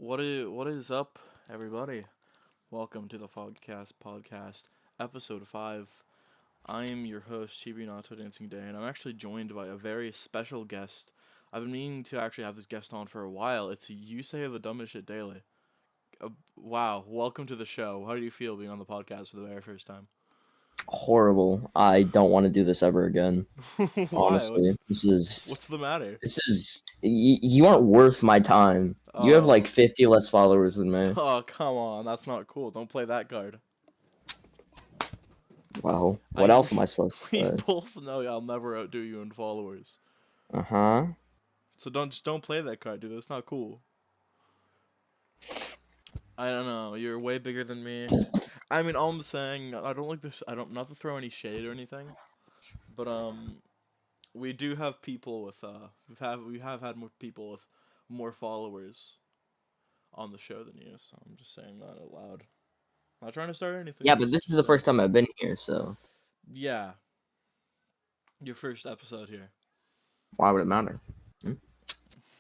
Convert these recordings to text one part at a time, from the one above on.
What is up, everybody? Welcome to the Fogcast podcast, episode 5. I am your host, Chibi Nato Dancing Day, and I'm actually joined by a very special guest. I've been meaning to actually have this guest on for a while. It's You Say the Dumbest Shit Daily. Wow, welcome to the show. How do you feel being on the podcast for the very first time? Horrible. I don't want to do this ever again. Why? Honestly, What's the matter? you aren't worth my time. You have like Oh, 50 less followers than me. oh, come on, that's not cool. Don't play that card. Well, what I else am I supposed to we say? both know I'll never outdo you in followers. Uh-huh. So don't play that card, dude. That's not cool. I don't know. You're way bigger than me. I mean, all I'm saying, I don't like this. I don't not to throw any shade or anything, but we do have people with we have had more people with more followers on the show than you. So I'm just saying that out loud. Not trying to start anything. Yeah, I'm but this just is the saying. first time I've been here, so Yeah, your first episode here. why would it matter? Hmm?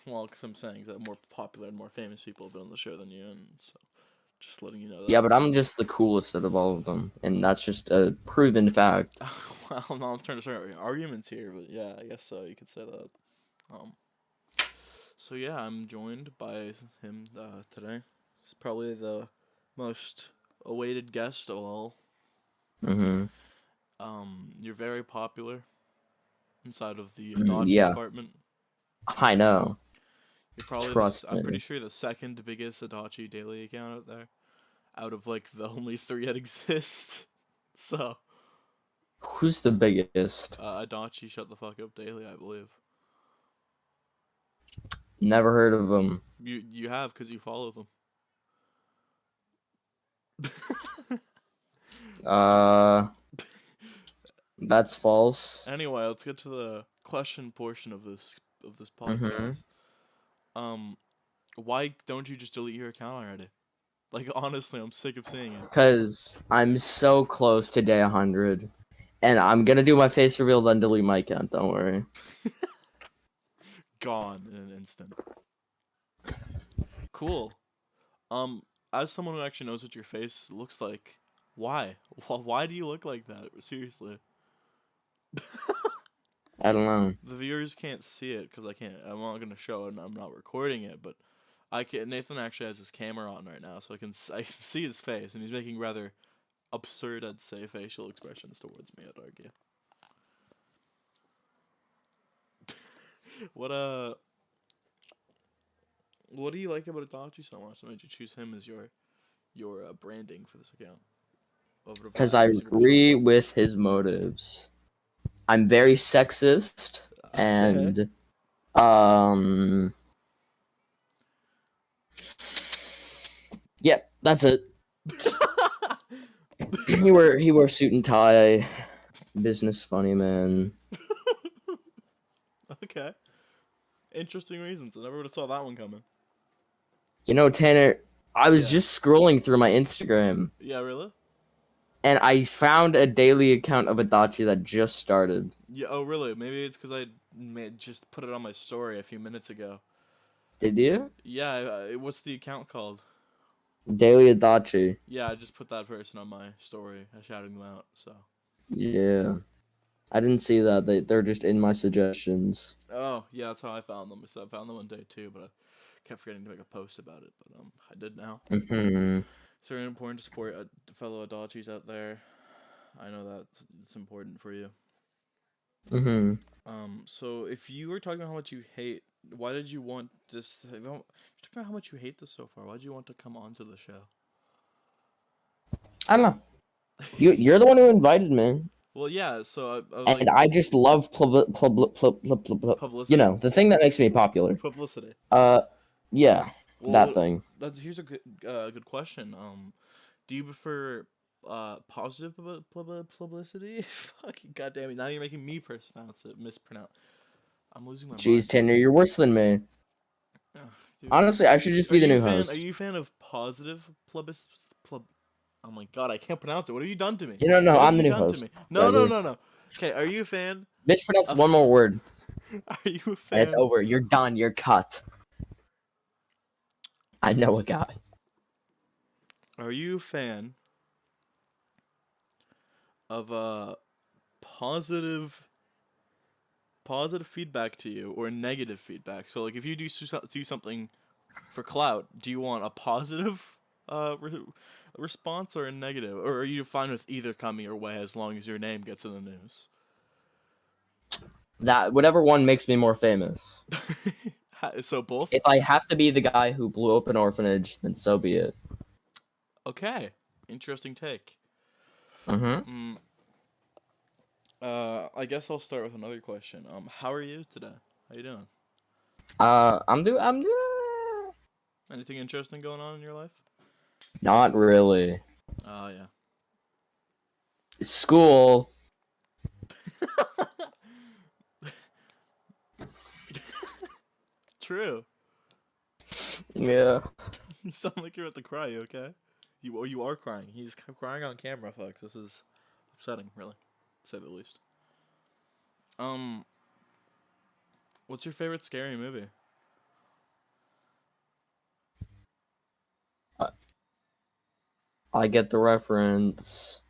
Well, because I'm saying that more popular and more famous people have been on the show than you, and so just letting you know Yeah, that. but I'm just the coolest out of all of them, and that's just a proven fact. Well, no, I'm trying to start arguments here, but yeah, I guess so. You could say that. Um, so yeah, I'm joined by him today. He's probably the most awaited guest of all. Mm-hmm. You're very popular inside of the Adachi Yeah, department. I know. You're probably Trust I'm pretty me. sure the second biggest Adachi daily account out there, out of like the only three that exist. So, Who's the biggest? Adachi shut the fuck up daily, I believe. Never heard of them. You have because you follow them. Uh, that's false. Anyway, let's get to the question portion of this Mm-hmm. podcast. Um, why don't you just delete your account already? Like honestly, I'm sick of seeing it. Because I'm so close to day 100. And I'm gonna do my face reveal, then delete my account, don't worry. Gone in an instant. Cool. Um, as someone who actually knows what your face looks like, why? Why do you look like that? Seriously. I don't know. The viewers can't see it because I can't. I'm not gonna show it. And I'm not recording it, but I can. Nathan actually has his camera on right now, so I can see his face, and he's making rather absurd, I'd say, facial expressions towards me. I'd argue. What what do you like about Adachi so much that made you choose him as your branding for this account over the Because past I years you've been showing agree up? with his motives. I'm very sexist, Okay. and, um... Yep, that's it. He wore suit and tie, business funny man. Okay. Interesting reasons. I never would have saw that one coming. You know, Tanner, I was Yeah. just scrolling through my Instagram, Yeah, really? and I found a daily account of Adachi that just started. Yeah, oh, really? Maybe it's because just put it on my story a few minutes ago. Did you? Yeah, what's the account called? Daily Adachi. Yeah, I just put that person on my story. I shouted them out, so. Yeah. I didn't see that. They're just in my suggestions. Oh, yeah, that's how I found them. So I found them on day 2, but I kept forgetting to make a post about it. But I did now. Mm-hmm. It's very important to support fellow Adachis out there. I know that it's important for you. Mm-hmm. So if you were talking about how much you hate, why did you want this? If you're talking about how much you hate this so far. Why did you want to come onto the show? I don't know. You're the one who invited me, Well, yeah. So I was and like I just love publicity. the thing that makes me popular. Publicity. Yeah, that Well, thing. here's a good question. Do you prefer positive publicity? Fucking goddamn it! Now you're making me mispronounce. I'm losing my Jeez, mind. Tanner, you're worse than me. Ugh, dude, Honestly, I should just be the new Are host. you a fan of positive plebis? Pleb? Oh my god, I can't pronounce it. What have you done to me? You know, no, What have I'm you the new done to host. me? No, no, Ready? no, no. Okay, are you a fan Mispronounce of? one more word, Are you a and it's fan? over. You're done. You're cut. I know a guy. Are you a fan of positive positive feedback to you or negative feedback? So like if you do something for clout, do you want a positive response or a negative, or are you fine with either coming your way as long as your name gets in the news? That whatever one makes me more famous. So both. If I have to be the guy who blew up an orphanage, then so be it. Okay, interesting take. Mm-hmm. Mm, I guess I'll start with another question. How are you today? How you doing? I'm Anything interesting going on in your life? not really. Oh yeah. School. True. Yeah. You sound like you're about to cry. You okay? You are crying. He's crying on camera, folks. This is upsetting, really, to say the least. Um, what's your favorite scary movie? I get the reference.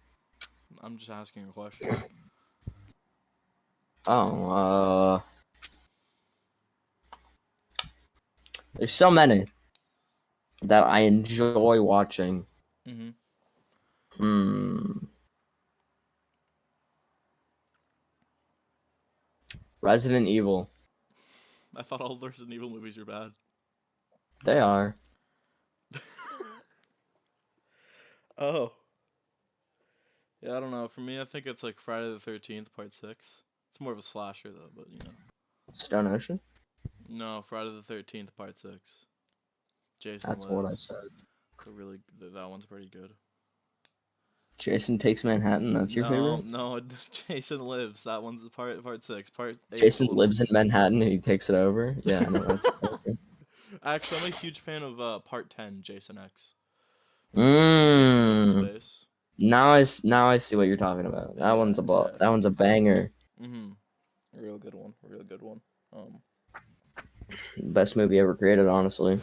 I'm just asking a question. Oh, there's so many that I enjoy watching. Mm-hmm. Hmm. Resident Evil. I thought all the Resident Evil movies were bad. They are. Oh. Yeah, I don't know. For me, I think it's like Friday the 13th, Part 6. It's more of a slasher, though, but you know. Stone Ocean? No, Friday the 13th, Part 6. Jason That's what I Lives. said. That one's pretty good. Jason Takes Manhattan. That's your No, favorite? no, Jason Lives. That one's part 6. Part 8's a Jason little. lives in Manhattan and he takes it over. Yeah, I know that's. Actually, I'm a huge fan of Part 10, Jason X. Jason Lives in Mmm. Space. Now I see what you're talking about. Yeah, yeah. That one's a banger. Mm-hmm. A real good one. A real good one. Um, Best movie ever created, honestly.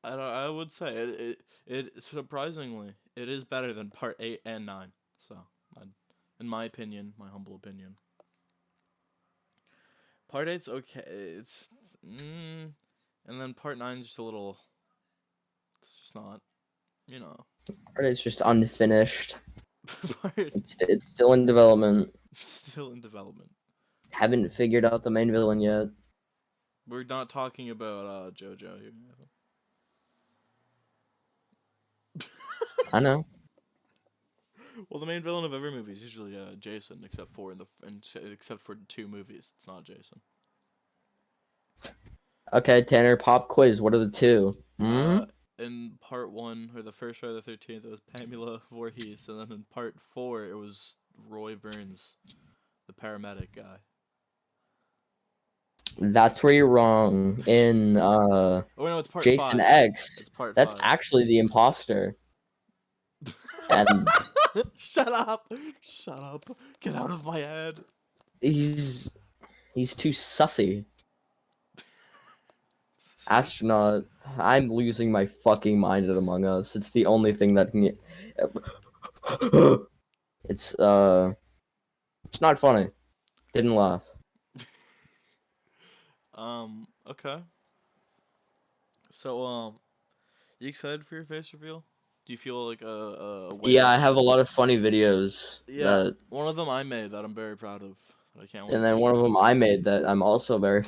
I would say it surprisingly it is better than Part 8 and 9. So, I, in my opinion, my humble opinion, Part 8's okay. And then Part 9's just a little. It's just not, you know. But it's just unfinished. Part It's still in development. still in development. Haven't figured out the main villain yet. We're not talking about JoJo here. I know. Well, the main villain of every movie is usually Jason, except for 2 movies, it's not Jason. Okay, Tanner, pop quiz. What are the two? Uh, in Part 1 or the first Friday the 13th, it was Pamela Voorhees, and then in Part 4, it was Roy Burns, the paramedic guy. That's where you're wrong. In Oh wait, no, it's Part Jason 5. X, It's Part that's 5. actually the imposter. And Shut up! Shut up! Get out of my head! he's too sussy. Astronaut, I'm losing my fucking mind at Among Us. It's the only thing that can it's it's not funny. Didn't laugh. Okay. So, you excited for your face reveal? Do you feel like a Yeah, wave? I have a lot of funny videos Yeah, that, one of them I made that I'm very proud of. That I can't wait and to then one of share. them I made that I'm also very.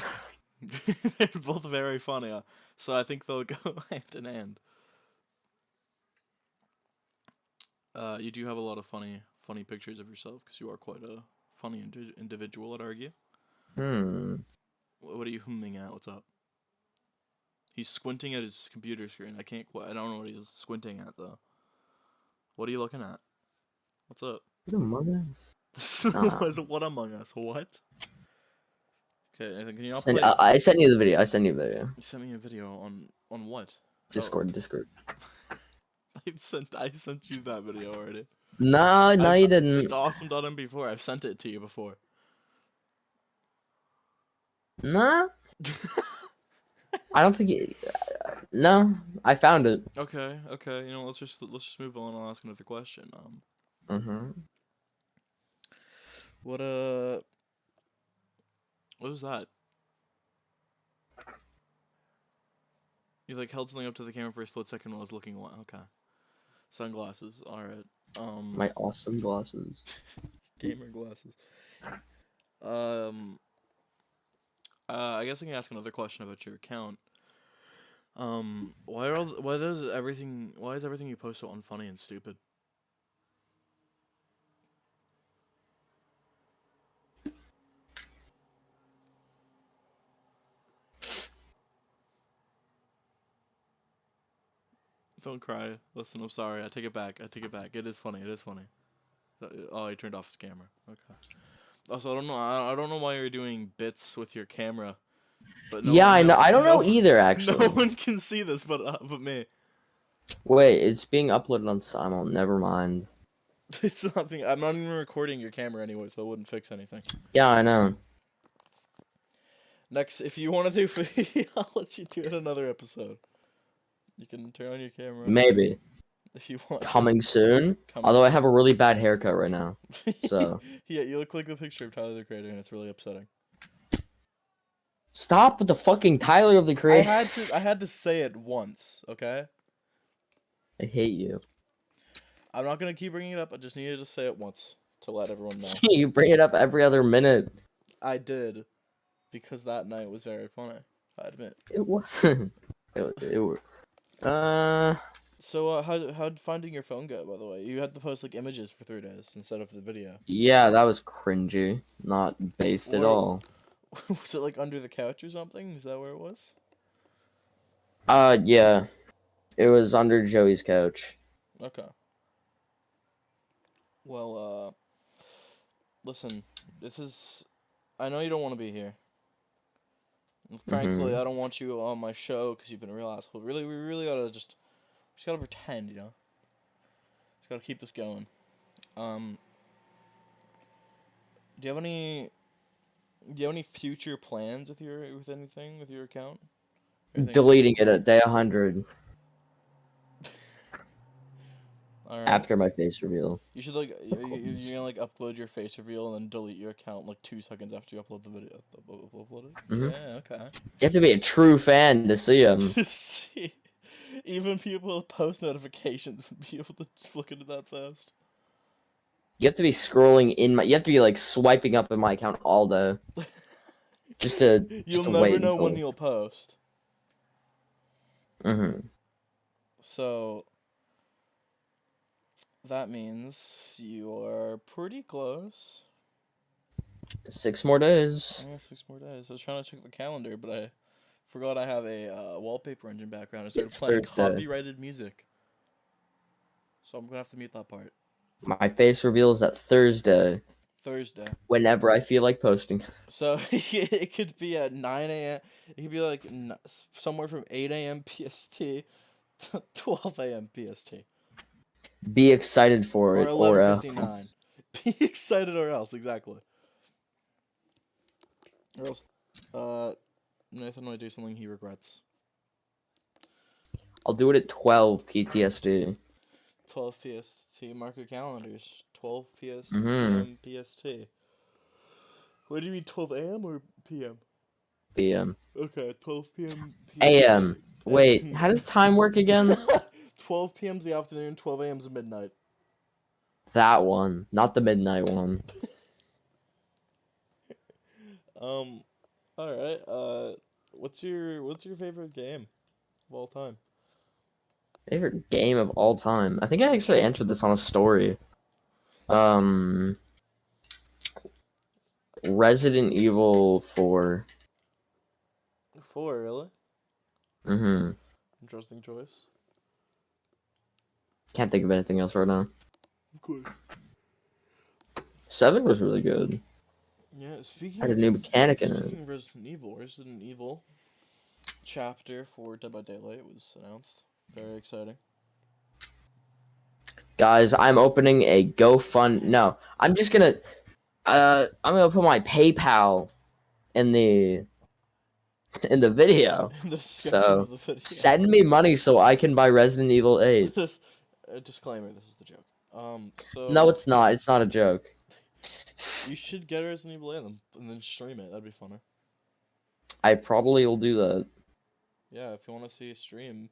They're both very funny, so I think they'll go hand in hand. You do have a lot of funny pictures of yourself because you are quite a funny individual, I'd argue. Hmm. What are you humming at? What's up? He's squinting at his computer screen. I don't know what he's squinting at though. What are you looking at? What's up? Among Us. Nah. What Among Us? What? Okay, Nathan, can you not Send, play? I sent you the video. I sent you the video. You sent me a video on what? Oh, Discord, Discord. I sent you that video already. No, no, you It's didn't. awesome done before. I've sent it to you before. Nah, I don't think you. No, I found it. Okay, okay. Let's just move on. I'll ask another question. Mm-hmm. What what was that? You like held something up to the camera for a split second while I was looking away. Okay, sunglasses. All right. My awesome glasses. Gamer glasses. Um, I guess I can ask another question about your account. Why is everything you post so unfunny and stupid? Don't cry. Listen, I'm sorry. I take it back. I take it back. It is funny. It is funny. Oh, he turned off his camera. Okay. Also, I don't know. I don't know why you're doing bits with your camera, but Yeah, I know. I don't know no, either, no actually. one can see this, but me. Wait, it's being uploaded on Simul. Never mind. It's not being. I'm not even recording your camera anyway, so it wouldn't fix anything. Yeah, I know. Next, if you want to do, I'll let you do it another episode. You can turn on your camera Maybe. if you want to. Coming soon. Coming Although I soon. have a really bad haircut right now. So. Yeah, you look like the picture of Tyler the Creator, and it's really upsetting. Stop with the fucking Tyler of the Creator. I had to say it once, okay? I hate you. I'm not gonna keep bringing it up. I just needed to say it once to let everyone know. You bring it up every other minute. I did, because that night was very funny. I admit. It wasn't. Uh, So, how'd finding your phone go? By the way, you had to post like images for 3 days instead of the video. yeah, that was cringy. Not based at Where all. was it? Like under the couch or something? Is that where it was? Yeah. It was under Joey's couch. Okay. Well, listen. This is. I know you don't want to be here. And frankly, Mm-hmm. I don't want you on my show because you've been a real asshole. Really, we really gotta just gotta pretend, Just gotta keep this going. Um, do you have any future plans with your account? Anything Deleting future it at plans? day 100 All right. after my face reveal. You should Of you're course. gonna like upload your face reveal and then delete your account like 2 seconds after you upload the video. Upload it. Mm-hmm. Yeah. Okay. You have to be a true fan to see them. See, even people with post notifications would be able to look into that fast. You have to be scrolling in my. You have to be like swiping up in my account all day just to You'll never wait know when until. you'll post. Mm-hmm. So that means you are pretty close. 6 more days. Yeah, 6 more days. I was trying to check the calendar, but I forgot I have a wallpaper engine background. I started It's playing Thursday. copyrighted music, so I'm gonna have to mute that part. My face reveal is at Thursday. Thursday. Whenever I feel like posting. So it could be at 9 a.m. It could be like somewhere from 8 a.m. PST to 12 a.m. PST. Be excited for Or it, or 11:59. else. Be excited or else, exactly. Or else, Nathan might do something he regrets. I'll do it at 12 PTSD. 12 PST, mark your calendars. 12 Mm-hmm. p.m. PST. What do you mean, 12 a.m. or p.m.? PM. Okay, 12 p.m. PST. AM. Wait, how does time work again? 12 p.m.'s the afternoon, 12 a.m.'s midnight. That one, not the midnight one. All right. What's your favorite game of all time? Favorite game of all time. I think I actually answered this on a story. Um, Resident Evil 4. 4, really? Mm-hmm. Interesting choice. Can't think of anything else right now. Of course. 7 was really good. Yeah. Had a new mechanic in it. Speaking of Resident Evil chapter for Dead by Daylight was announced. Very exciting. Guys, I'm opening a GoFund. No, I'm just gonna. I'm gonna put my PayPal in the in the video. In the description So of the video. send me money so I can buy Resident Evil 8. A disclaimer: this is the joke. No, So it's not. It's not a joke. you should get Resident Evil 8 and then stream it. That'd be funner. I probably will do that. Yeah, if you want to see a stream,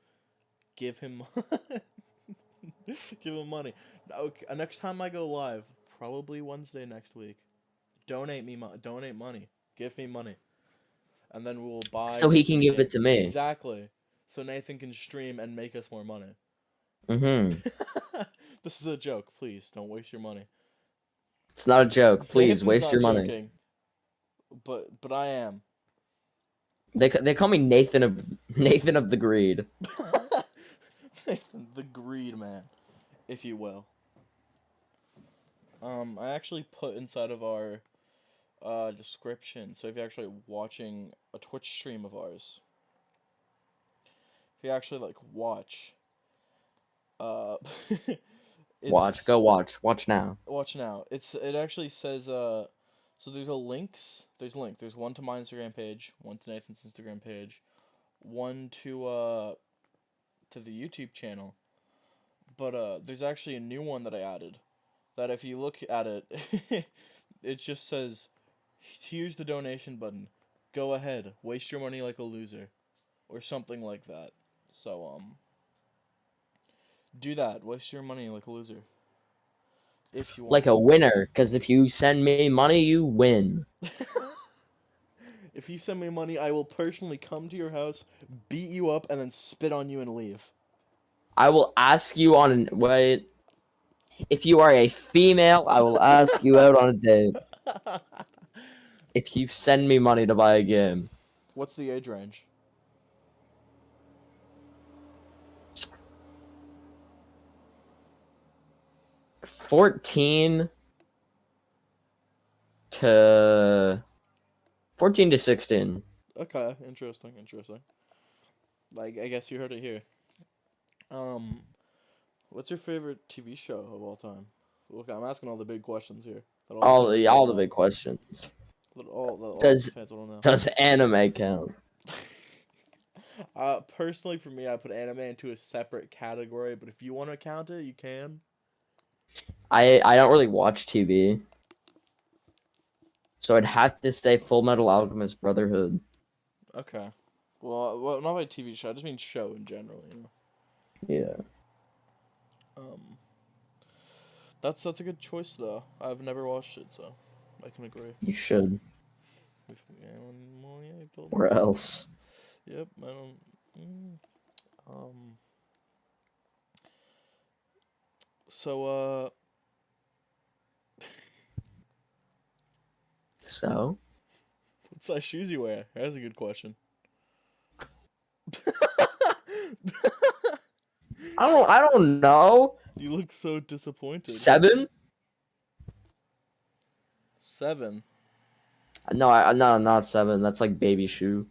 give him give him money. Okay, next time I go live, probably Wednesday next week. Donate money. Give me money, and then we'll buy So he Nathan can a give game. it to me. Exactly. So Nathan can stream and make us more money. Mm-hmm. This is a joke. Please don't waste your money. It's not a joke. Please Nathan's waste not your money. joking, but I am. They call me Nathan of the Greed. Nathan, the greed man, if you will. I actually put inside of our description. So if you're actually watching a Twitch stream of ours, if you actually like watch, uh, it's Watch now. watch now. It actually says so there's there's one to my Instagram page, one to Nathan's Instagram page, one to the YouTube channel, but there's actually a new one that I added. That if you look at it, it just says, "Here's the donation button. Go ahead, waste your money like a loser," or something like that. So do that. Waste your money like a loser. If you want Like a winner, because if you send me money, you win. If you send me money, I will personally come to your house, beat you up, and then spit on you and leave. I will ask you on wait. If you are a female, I will ask you out on a date. If you send me money to buy a game. What's the age range? 14 to 14 to 16. Okay, interesting. Like, I guess you heard it here. Um, what's your favorite TV show of all time? Look, I'm asking all the big questions here that all the fans want All to the know. big questions. All the Does fans want to know. does anime count? Personally, for me, I put anime into a separate category, but if you want to count it, you can. I don't really watch TV. So I'd have to say Full Metal Alchemist Brotherhood. Okay. Well, not by TV show. I just mean show in general. Yeah. Um, that's a good choice though. I've never watched it, so I can agree. You should. Well, yeah, you told me Or so. else. Yep, I don't. Um. So So? what size shoes you wear? That's a good question. I don't know. You look so disappointed. 7? 7. No, not 7. That's like baby shoe.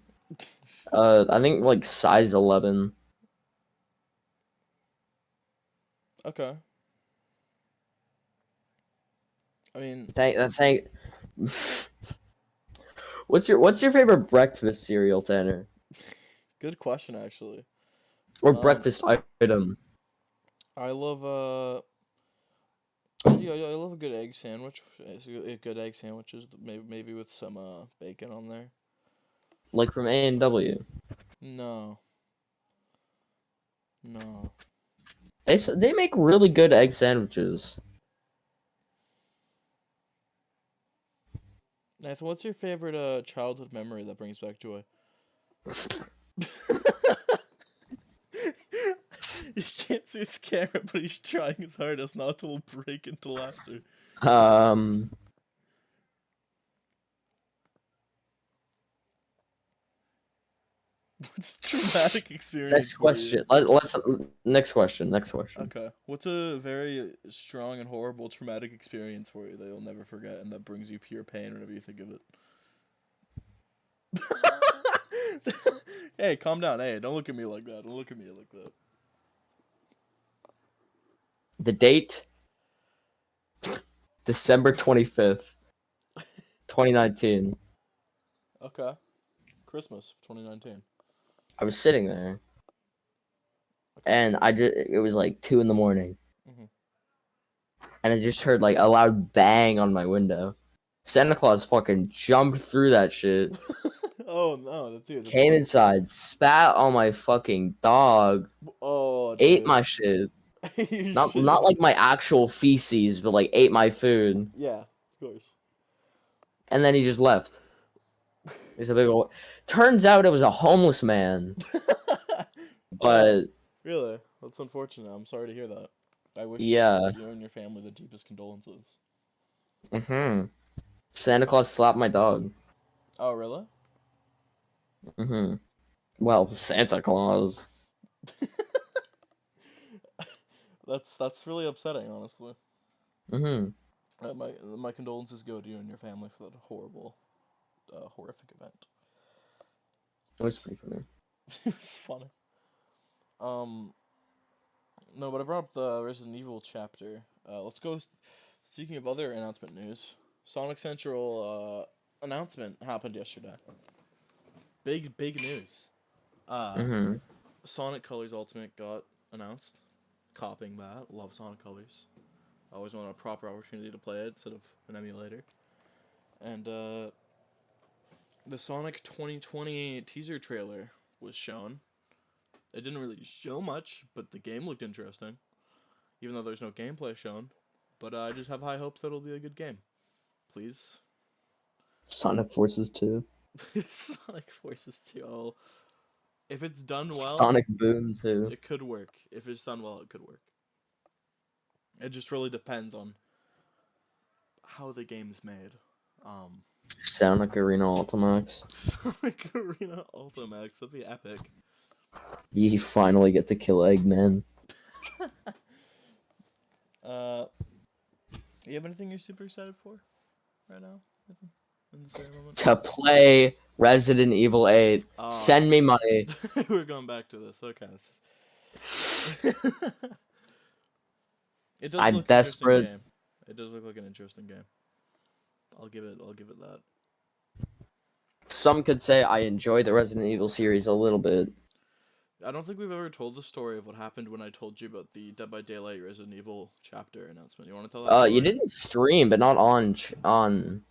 I think like size 11. Okay. I mean, Thank. What's your favorite breakfast cereal, Tanner? good question actually. Or Um, breakfast item? I love yeah, I love a good egg sandwich. A good egg sandwiches, maybe with some bacon on there. Like from A&W. No, no. They make really good egg sandwiches. Nathan, what's your favorite childhood memory that brings back joy? You can't see his camera, but he's trying his hardest not to break into laughter. Um, What's a traumatic experience next for you? question. Let's next question. Okay. What's a very strong and horrible traumatic experience for you that you'll never forget and that brings you pure pain whenever you think of it? Hey, calm down. Hey, don't look at me like that. Don't look at me like that. The date, December 25th, 2019. Okay. Christmas of 2019. I was sitting there, Okay. and it was like 2 in the morning, Mhm. and I just heard like a loud bang on my window. Santa Claus fucking jumped through that shit, Oh no, that's you. That's came funny. inside, spat on my fucking dog, Oh, ate dude. my shit. You Not shit. like my actual feces, but like ate my food, Yeah, of course. and then he just left. He's a big old. Turns out it was a homeless man, Oh, but really? That's unfortunate. I'm sorry to hear that. I wish yeah. you and your family the deepest condolences. Santa Claus slapped my dog. Oh, really? Well, Santa Claus. That's really upsetting, honestly. Mm-hmm. My condolences go to you and your family for that horrible, horrific event. It was pretty funny. It was funny. Um, no, but I brought up the Resident Evil chapter. Let's go. Speaking of other announcement news, Sonic Central announcement happened yesterday. Big news. Uh, Mm-hmm. Sonic Colors Ultimate got announced. Copying that. Love Sonic Colors. I always want a proper opportunity to play it instead of an emulator. And the Sonic 2020 teaser trailer was shown. It didn't really show much, but the game looked interesting. Even though there's no gameplay shown. But I just have high hopes that it'll be a good game. Please. Sonic Forces 2. Sonic Forces 2. Oh, if it's done well, Sonic Boom 2. it could work. If it's done well, it could work. It just really depends on how the game's made. Um, Sonic Arena Ultimax. Sonic Arena Ultimax, that'd be epic. You finally get to kill Eggman. uh, you have anything you're super excited for right now? In this very moment? To play Resident Evil 8. Send me money. We're going back to this. Okay. It does I'm look an interesting desperate. game. It does look like an interesting game. I'll give it that. Some could say I enjoy the Resident Evil series a little bit. I don't think we've ever told the story of what happened when I told you about the Dead by Daylight Resident Evil chapter announcement. You want to tell that story? You didn't stream, but not on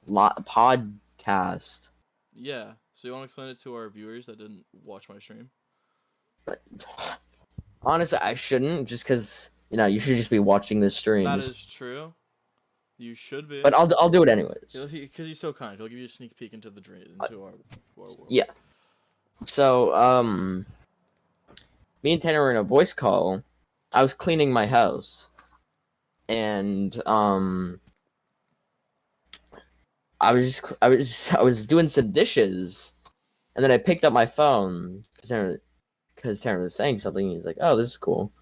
podcast. Yeah. So you want to explain it to our viewers that didn't watch my stream? Honestly, I shouldn't, just because you should just be watching the That is streams. true. You should be. But I'll do it anyways. Because he's so kind. He'll give you a sneak peek into the dream, into our world. Yeah. So me and Tanner were in a voice call. I was cleaning my house, and I was doing some dishes, and then I picked up my phone because Tanner was saying something. He's like, "Oh, this is cool,"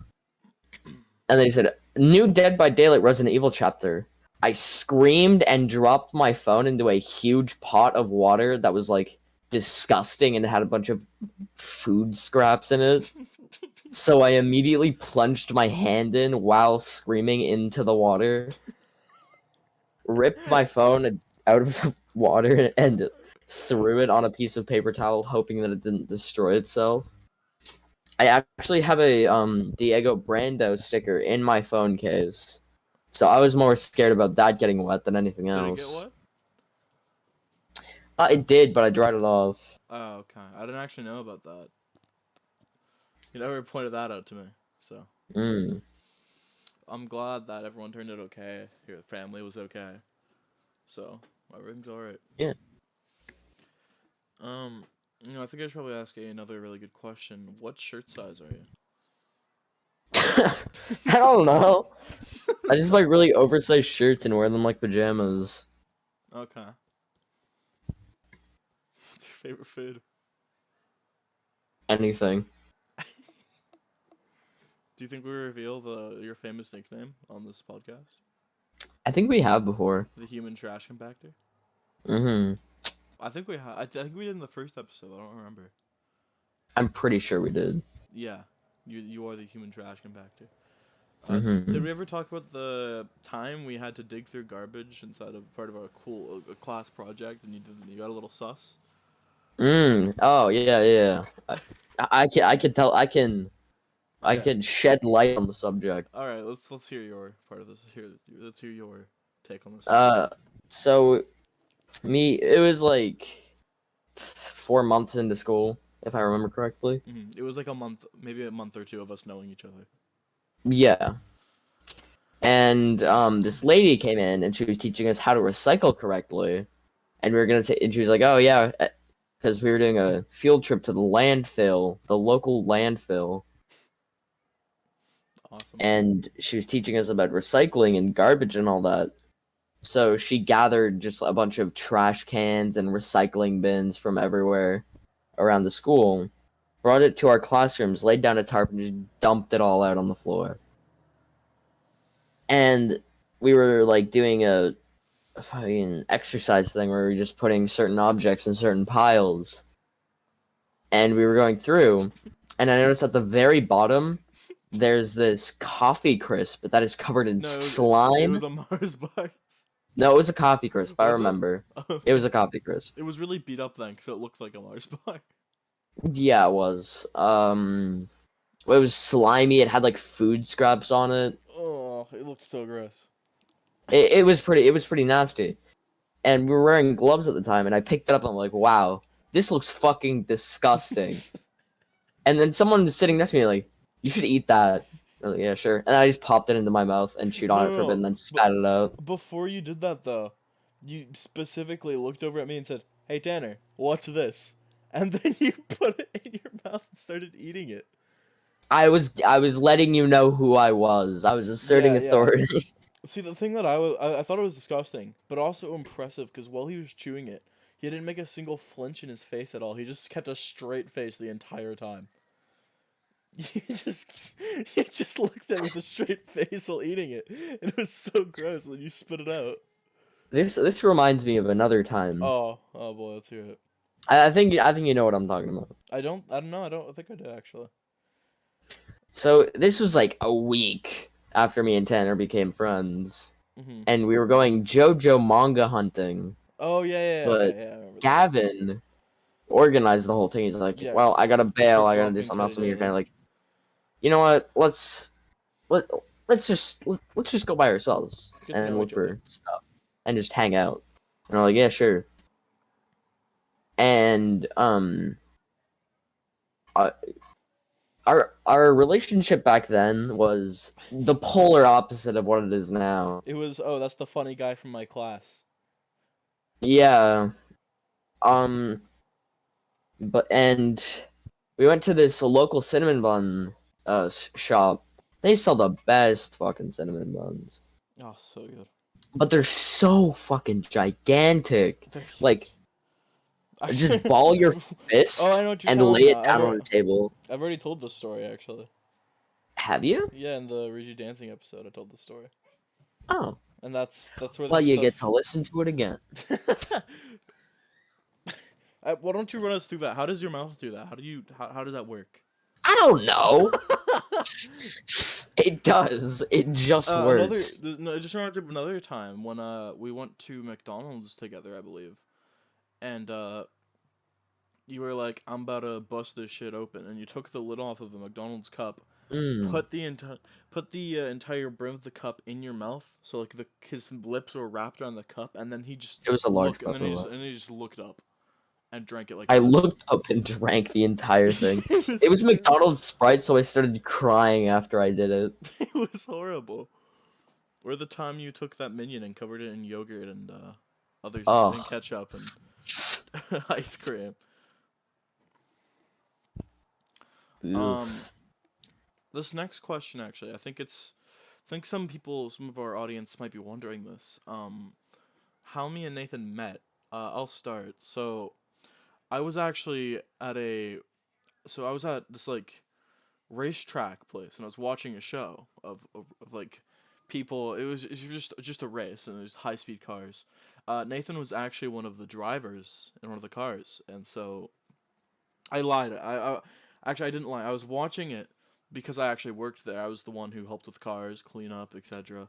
and then he said, "New Dead by Daylight Resident Evil chapter." I screamed and dropped my phone into a huge pot of water that was like disgusting and had a bunch of food scraps in it. So I immediately plunged my hand in while screaming into the water, ripped my phone out of the water, and threw it on a piece of paper towel, hoping that it didn't destroy itself. I actually have a Diego Brando sticker in my phone case, so I was more scared about that getting wet than anything Did it get else. what? It did, but I dried it off. Oh, okay. I didn't actually know about that. You never pointed that out to me, so Mm. I'm glad that everyone turned out okay. Your family was okay, so everything's all right. Yeah. I think I should probably ask you another really good question. What shirt size are you? I don't know. I just like really oversized shirts and wear them like pajamas. Okay. What's your favorite food? Anything. Do you think we reveal your famous nickname on this podcast? I think we have before. The human trash compactor? Mm-hmm. I think we have. I think we did in the first episode. I don't remember. I'm pretty sure we did. Yeah, you are the human trash compactor. Mm-hmm. Did we ever talk about the time we had to dig through garbage inside of part of a class project, and you got a little sus? Oh yeah, yeah. I can tell. I Yeah. can shed light on the subject. All right. Let's hear your part of this. Let's hear your take on this subject. Uh, so it was like 4 months into school, if I remember correctly. It was like a month, maybe a month or two of us knowing each other. Yeah. And this lady came in and she was teaching us how to recycle correctly. And we were gonna take, and she was like, "Oh yeah," because we were doing a field trip to the landfill, the local landfill, Awesome. and she was teaching us about recycling and garbage and all that. So she gathered just a bunch of trash cans and recycling bins from everywhere around the school, brought it to our classrooms, laid down a tarp, and just dumped it all out on the floor. And we were like doing a fucking exercise thing where we were just putting certain objects in certain piles, and we were going through, and I noticed at the very bottom there's this coffee crisp that is covered in No, it was slime. a Mars bar. No, it was a coffee crisp. I Was it? remember. It Okay. was a coffee crisp. It was really beat up then, so it looked like a Mars bar. Yeah, it was. It was slimy. It had like food scraps on it. Oh, it looked so gross. It was pretty. It was pretty nasty. And we were wearing gloves at the time, and I picked it up. And I'm like, wow, this looks fucking disgusting. And then someone was sitting next to me like, you should eat that. I'm like, yeah, sure. And I just popped it into my mouth and chewed on No, it no, for a bit, no. and then But spat it out. before you did that though, you specifically looked over at me and said, "Hey Tanner, watch this," and then you put it in your mouth and started eating it. I was letting you know who I was. I was Yeah, asserting yeah. authority. See, the thing that I thought it was disgusting, but also impressive because while he was chewing it, he didn't make a single flinch in his face at all. He just kept a straight face the entire time. He just he just looked at me with a straight face while eating it. It was so gross. And then you spit it out. This reminds me of another time. Oh boy, let's hear it. I think you know what I'm talking about. I don't know. I think I did actually. So this was like a week after me and Tanner became friends, Mhm. and we were going JoJo manga hunting. Oh yeah, yeah, yeah, But okay, yeah, I remember that. Gavin organized the whole thing. He's like, Yeah, "Well, I gotta bail. Chris I gotta do Broken something Teddy else." And you're kind Day. of like, "You know what? Let let's just go by ourselves Get to and know look each other. for stuff and just hang out." And I'm like, "Yeah, sure." And uh, our relationship back then was the polar opposite of what it is now. It was that's the funny guy from my class. Yeah. Um. But we went to this local cinnamon bun shop. They sell the best fucking cinnamon buns, Oh, so good. but they're so fucking gigantic. They're Like, huge. just ball your Oh, I fist know what you're and talking lay it about. down on the table. I've already told this story actually. Have you? Yeah, in the Rigi dancing episode, I told the story, Oh, and that's where well, this you get sus. to listen to it again. Why don't you run us through that? How does your mouth do that? How does that work? I don't know. It does. It just works. No, it just reminds me of another time when we went to McDonald's together, I believe, and you were like, "I'm about to bust this shit open," and you took the lid off of a McDonald's cup, Mm, put the entire brim of the cup in your mouth, so like his lips were wrapped around the cup, and then he just it was a large cup. and he just looked up and drank it like I that. looked up and drank the entire thing. It was It was so, McDonald's Sprite, so I started crying after I did it. it was horrible. Or the time you took that minion and covered it in yogurt and and Oh, ketchup and ice cream. Um, oof. this next question actually, I think some of our audience might be wondering this. How me and Nathan met. I'll start. So I was actually I was at this like racetrack place and I was watching a show of like people. It was just a race and there's high speed cars. Nathan was actually one of the drivers in one of the cars, and so I lied. I didn't lie. I was watching it because I actually worked there. I was the one who helped with cars, clean up, etc.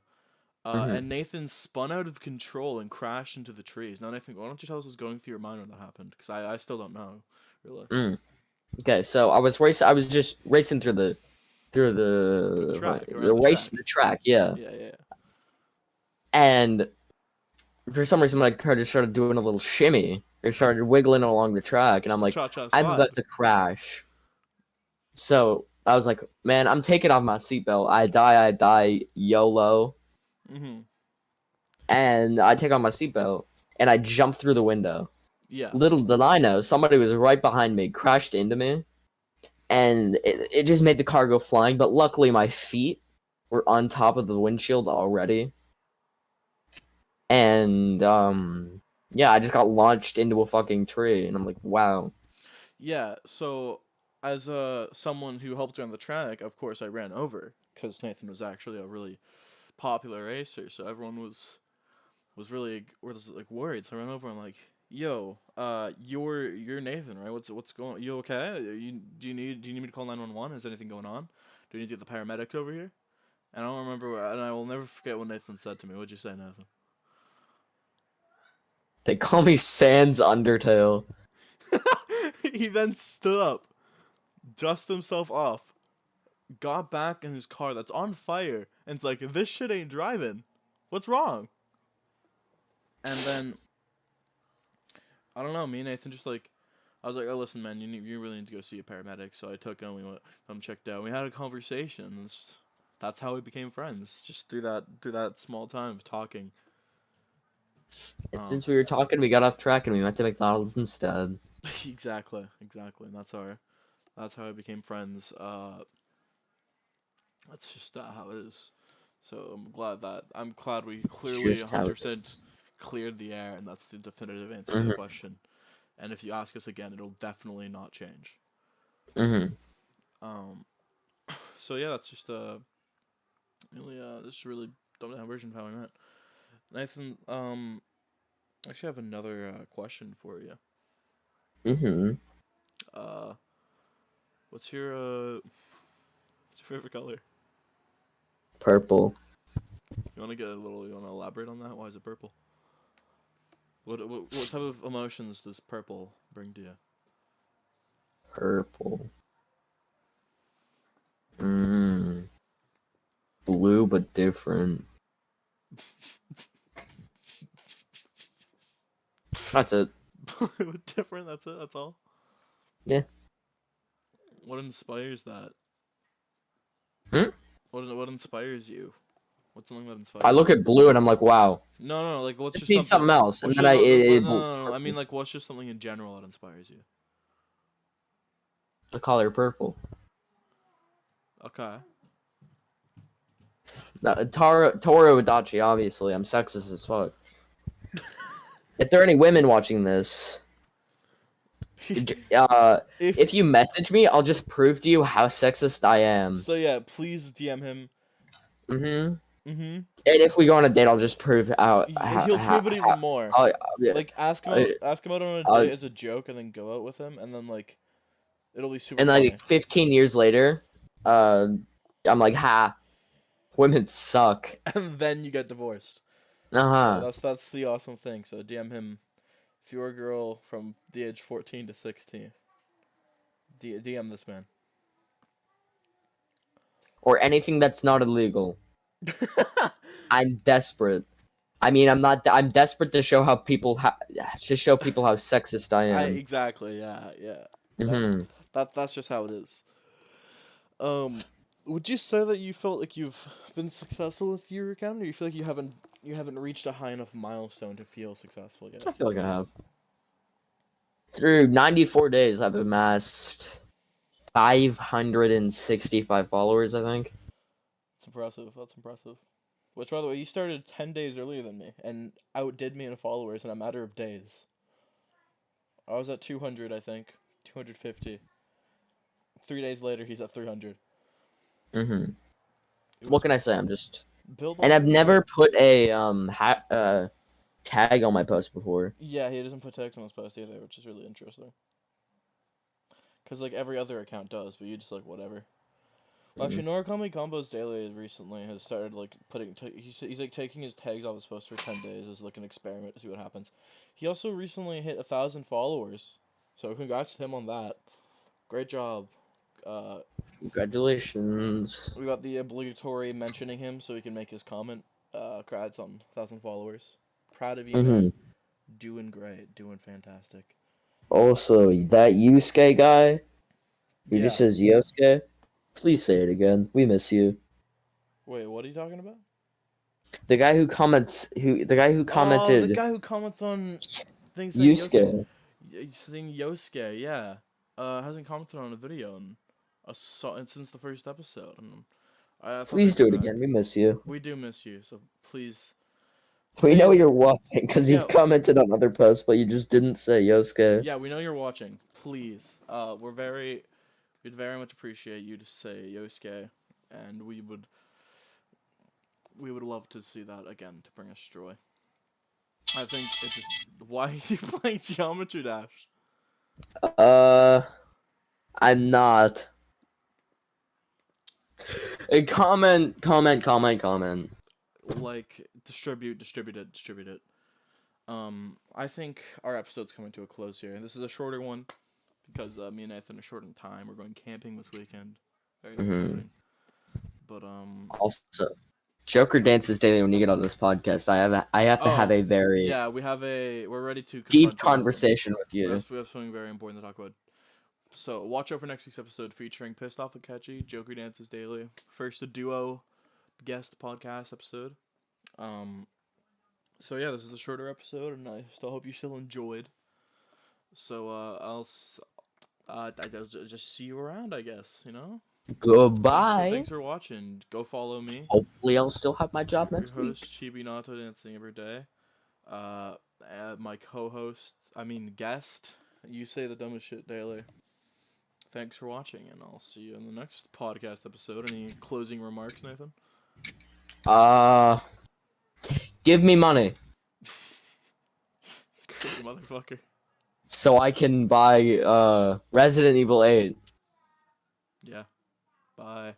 Mm-hmm. And Nathan spun out of control and crashed into the trees. Now, Nathan, why don't you tell us what's going through your mind when that happened? Because I still don't know, really. Okay, so I was racing. I was just racing through the Track, the around the race track. the track, yeah. Yeah. And for some reason, my car just started doing a little shimmy. It started wiggling along the track, and I'm Just a like, cha-cha I'm slide. about to crash. So I was like, man, I'm taking off my seatbelt. I die, YOLO. Mm-hmm. And I take off my seatbelt, and I jump through the window. Yeah. Little did I know, somebody was right behind me, crashed into me, and it just made the car go flying. But luckily, my feet were on top of the windshield already. And, yeah, I just got launched into a fucking tree, and I'm like, wow. Yeah, so as someone who helped around the track, of course I ran over because Nathan was actually a really popular racer, so everyone was really was like worried. So I ran over and I'm like, "Yo, you're Nathan, right? What's going? You okay? Do you need me to call 911? Is anything going on? Do you need to get the paramedics over here?" And I don't remember, and I will never forget what Nathan said to me. What'd you say, Nathan? They call me Sans Undertale. He then stood up, dusted himself off, got back in his car that's on fire, and it's like, this shit ain't driving. What's wrong? And then, I don't know, me and Nathan just like, I was like, oh, listen, man, you really need to go see a paramedic. So I took him, we went, checked out. We had a conversation. That's how we became friends, just through that small time of talking. And since we were talking, we got off track and we went to McDonald's instead. Exactly. And that's how I became friends. That's just how it is. So I'm glad we clearly Just how it 100% is. cleared the air, and that's the definitive answer to the Mm-hmm. question. And if you ask us again, it'll definitely not change. Mm-hmm. Um, so yeah, that's just really this is really dumbed down version of how I met Nathan. I actually have another question for you. Mm-hmm. Uh, what's your favorite color? Purple. You want to get a little? You want to elaborate on that? Why is it purple? What type of emotions does purple bring to you? Purple. Mm. Blue, but different. That's it. Different. That's it. That's all. Yeah. What inspires that? Hmm? What inspires you? What's something that I inspires look you? at blue and I'm like, wow. No. Like, what's Just just need something? something else, and What's then just no. I mean, purple. like, what's just something in general that inspires you? The color purple. Okay. No, Toro Adachi, obviously. I'm sexist as fuck. If there are any women watching this, If if you message me, I'll just prove to you how sexist I am. so, yeah. Please DM him. Mm-hmm. Mm-hmm. And if we go on a date, I'll just prove He'll prove it even more. how yeah. Like, ask him I, out. Ask him out on a I, date as a joke, and then go out with him, and then like it'll be super and then, like funny. 15 years later, I'm like, ha, women suck. And then you get divorced. So Uh-huh. that's the awesome thing. So DM him if you're a girl from the age 14 to 16. DM this man. Or anything that's not illegal. I'm desperate. I mean, I'm not. I'm desperate to show how to show people how sexist I I am. exactly yeah. That's Mm-hmm. that's just how it is. Would you say that you felt like you've been successful with your account, or you feel like you haven't reached a high enough milestone to feel successful yet? I feel like I have. Through 94 days, I've amassed 565 followers, I think. That's impressive. That's impressive. Which, by the way, you started 10 days earlier than me and outdid me in followers in a matter of days. I was at 200, I think. 250. 3 days later, he's at 300. Mm-hmm. It What was can I say? I'm just, build and on I've build. never put a tag on my post before. Yeah, he doesn't put text on his post either, which is really interesting. Because, like, every other account does, but you just, like, whatever. Actually, Norikami Combos Daily recently has started like putting. He's like taking his tags off his post for 10 days as like an experiment to see what happens. He also recently hit 1,000 followers, so congrats to him on that. Great job. Congratulations. We got the obligatory mentioning him so he can make his comment. Congrats on 1,000 followers. Proud of you, man. Doing great. Doing fantastic. Also, that Yusuke guy who Yeah. just says Yosuke, please say it again. We miss you. Wait, what are you talking about? The guy who comments, the guy who Oh, the commented guy who comments on things saying Yosuke. Yusuke. Saying Yosuke, yeah. Hasn't commented on a video since the first episode. And I thought Please they'd do be it back. again. We miss you. We do miss you, so please. We Say know it. you're watching because Yeah, you've commented on other posts, but you just didn't say Yosuke. yeah, we know you're watching. Please. We'd very much appreciate you to say Yosuke, and we would love to see that again to bring us joy. I think it just. Why are you playing Geometry Dash? I'm not. Comment. Like, distribute it. I think our episode's coming to a close here. This is a shorter one because me and Nathan are short on time. We're going camping this weekend. Very exciting. But Also, Joker dances daily when you get on this podcast. I have to have a very yeah, we're ready to deep confront you, Nathan. conversation with We you. have something very important to talk about. So watch out for next week's episode featuring Pissed Off and Catchy, Joker Dances Daily. First a duo guest podcast episode. So yeah, this is a shorter episode, and I still hope you still enjoyed. So I'll just see you around, I guess. Goodbye. Thanks for watching. Go follow me. Hopefully, I'll still have my job next Your week. host Chibi Nato dancing every day. My co-host, guest. You say the dumbest shit daily. Thanks for watching, and I'll see you in the next podcast episode. Any closing remarks, Nathan? Give me money Great motherfucker. so I can buy Resident Evil 8. Yeah. Bye.